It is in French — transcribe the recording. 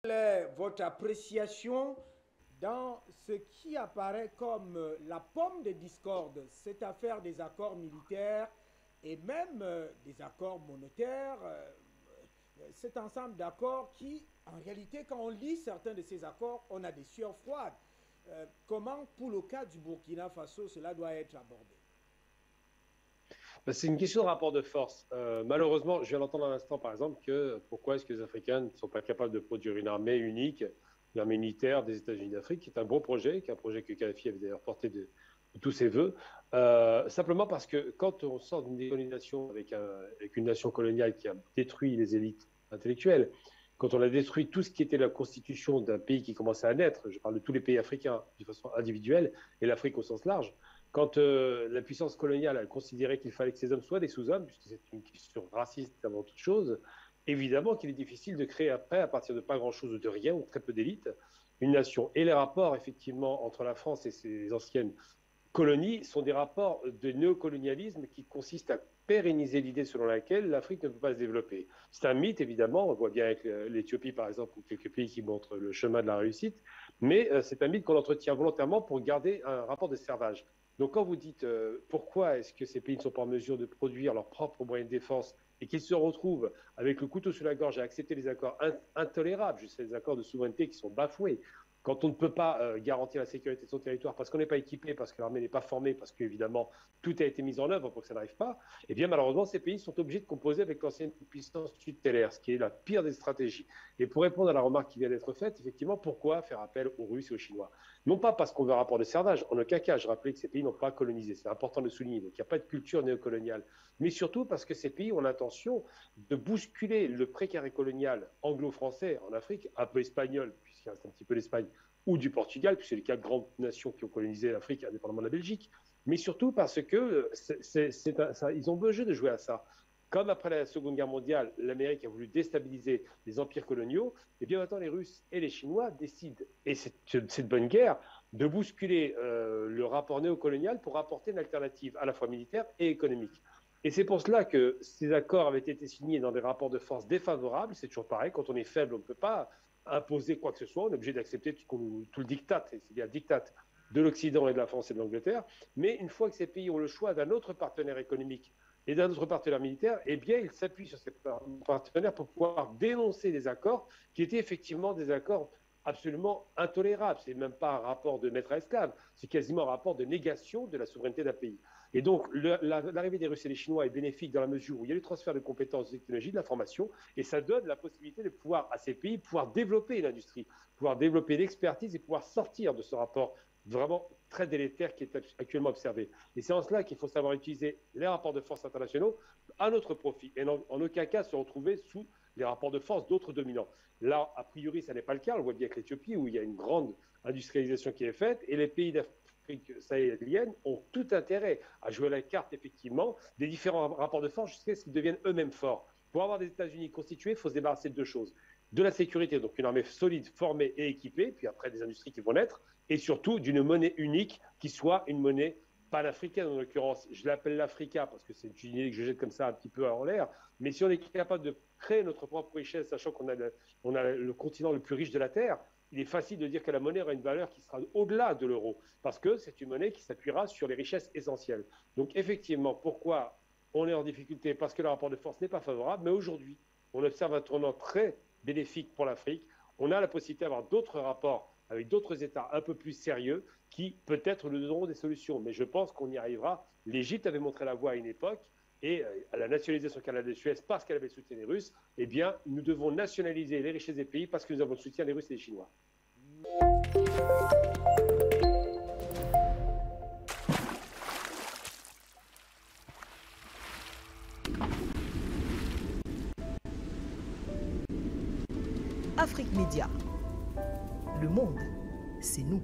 Quelle est votre appréciation dans ce qui apparaît comme la pomme de discorde, cette affaire des accords militaires et même des accords monétaires, cet ensemble d'accords qui, en réalité, quand on lit certains de ces accords, on a des sueurs froides. Comment, pour le cas du Burkina Faso, cela doit être abordé? C'est une question de rapport de force. Malheureusement, je viens d'entendre à l'instant, par exemple, que pourquoi est-ce que les Africains ne sont pas capables de produire une armée unique, une armée unitaire des États-Unis d'Afrique, qui est un beau projet, qui est un projet que Kadhafi avait d'ailleurs porté de tous ses voeux. Simplement parce que quand on sort d'une décolonisation avec une nation coloniale qui a détruit les élites intellectuelles, quand on a détruit tout ce qui était la constitution d'un pays qui commençait à naître, je parle de tous les pays africains de façon individuelle, et l'Afrique au sens large, quand la puissance coloniale a considéré qu'il fallait que ces hommes soient des sous-hommes, puisque c'est une question raciste avant toute chose, évidemment qu'il est difficile de créer après, à partir de pas grand-chose ou de rien, ou très peu d'élites, une nation. Et les rapports, effectivement, entre la France et ses anciennes colonies sont des rapports de néocolonialisme qui consistent à pérenniser l'idée selon laquelle l'Afrique ne peut pas se développer. C'est un mythe, évidemment, on voit bien avec l'Éthiopie, par exemple, ou quelques pays qui montrent le chemin de la réussite, mais c'est un mythe qu'on entretient volontairement pour garder un rapport de servage. Donc quand vous dites pourquoi est-ce que ces pays ne sont pas en mesure de produire leurs propres moyens de défense et qu'ils se retrouvent avec le couteau sur la gorge à accepter des accords intolérables, je sais, des accords de souveraineté qui sont bafoués, quand on ne peut pas garantir la sécurité de son territoire parce qu'on n'est pas équipé, parce que l'armée n'est pas formée, parce qu'évidemment tout a été mis en œuvre pour que ça n'arrive pas, eh bien malheureusement ces pays sont obligés de composer avec l'ancienne puissance tutélaire, ce qui est la pire des stratégies. Et pour répondre à la remarque qui vient d'être faite, effectivement, pourquoi faire appel aux Russes et aux Chinois? Non pas parce qu'on veut un rapport de servage, en aucun cas, je rappelais que ces pays n'ont pas colonisé, c'est important de le souligner, donc il n'y a pas de culture néocoloniale, mais surtout parce que ces pays ont l'intention de bousculer le précaré colonial anglo-français en Afrique, un peu espagnol, puisqu'il reste un petit peu l'Espagne, ou du Portugal, puisque c'est les quatre grandes nations qui ont colonisé l'Afrique, indépendamment de la Belgique, mais surtout parce que ils ont besoin de jouer à ça. Comme après la Seconde Guerre mondiale, l'Amérique a voulu déstabiliser les empires coloniaux, et bien maintenant les Russes et les Chinois décident, et c'est de bonne guerre, de bousculer le rapport néocolonial pour apporter une alternative à la fois militaire et économique. Et c'est pour cela que ces accords avaient été signés dans des rapports de force défavorables. C'est toujours pareil, quand on est faible, on ne peut pas imposer quoi que ce soit, on est obligé d'accepter tout le diktat, c'est-à-dire le diktat de l'Occident et de la France et de l'Angleterre. Mais une fois que ces pays ont le choix d'un autre partenaire économique et d'un autre partenaire militaire, eh bien, ils s'appuient sur ces partenaires pour pouvoir dénoncer des accords qui étaient effectivement des accords absolument intolérables. Ce n'est même pas un rapport de maître à esclave, c'est quasiment un rapport de négation de la souveraineté d'un pays. Et donc, l'arrivée des Russes et des Chinois est bénéfique dans la mesure où il y a le transfert de compétences, de technologies, de l'information, et ça donne la possibilité de pouvoir, à ces pays, pouvoir développer une industrie, pouvoir développer l'expertise et pouvoir sortir de ce rapport vraiment très délétère qui est actuellement observé. Et c'est en cela qu'il faut savoir utiliser les rapports de force internationaux à notre profit, et en aucun cas se retrouver sous les rapports de force d'autres dominants. Là, a priori, ça n'est pas le cas. On le voit bien avec l'Éthiopie, où il y a une grande industrialisation qui est faite, et les pays d'Afrique sahélienne ont tout intérêt à jouer la carte, effectivement, des différents rapports de force jusqu'à ce qu'ils deviennent eux-mêmes forts. Pour avoir des États-Unis constitués, il faut se débarrasser de deux choses. De la sécurité, donc une armée solide, formée et équipée, puis après des industries qui vont naître, et surtout d'une monnaie unique qui soit une monnaie panafricaine en l'occurrence. Je l'appelle l'Africa parce que c'est une idée que je jette comme ça un petit peu en l'air, mais si on est capable de créer notre propre richesse, sachant qu'on a le continent le plus riche de la Terre, il est facile de dire que la monnaie aura une valeur qui sera au-delà de l'euro, parce que c'est une monnaie qui s'appuiera sur les richesses essentielles. Donc effectivement, pourquoi on est en difficulté? Parce que le rapport de force n'est pas favorable, mais aujourd'hui, on observe un tournant très bénéfique pour l'Afrique. On a la possibilité d'avoir d'autres rapports avec d'autres États un peu plus sérieux qui, peut-être, nous donneront des solutions. Mais je pense qu'on y arrivera. L'Égypte avait montré la voie à une époque, et à la nationalisation canal de Suez, parce qu'elle avait soutenu les Russes, eh bien, nous devons nationaliser les richesses des pays parce que nous avons le soutien des Russes et des Chinois. Afrique Média. Le monde, c'est nous.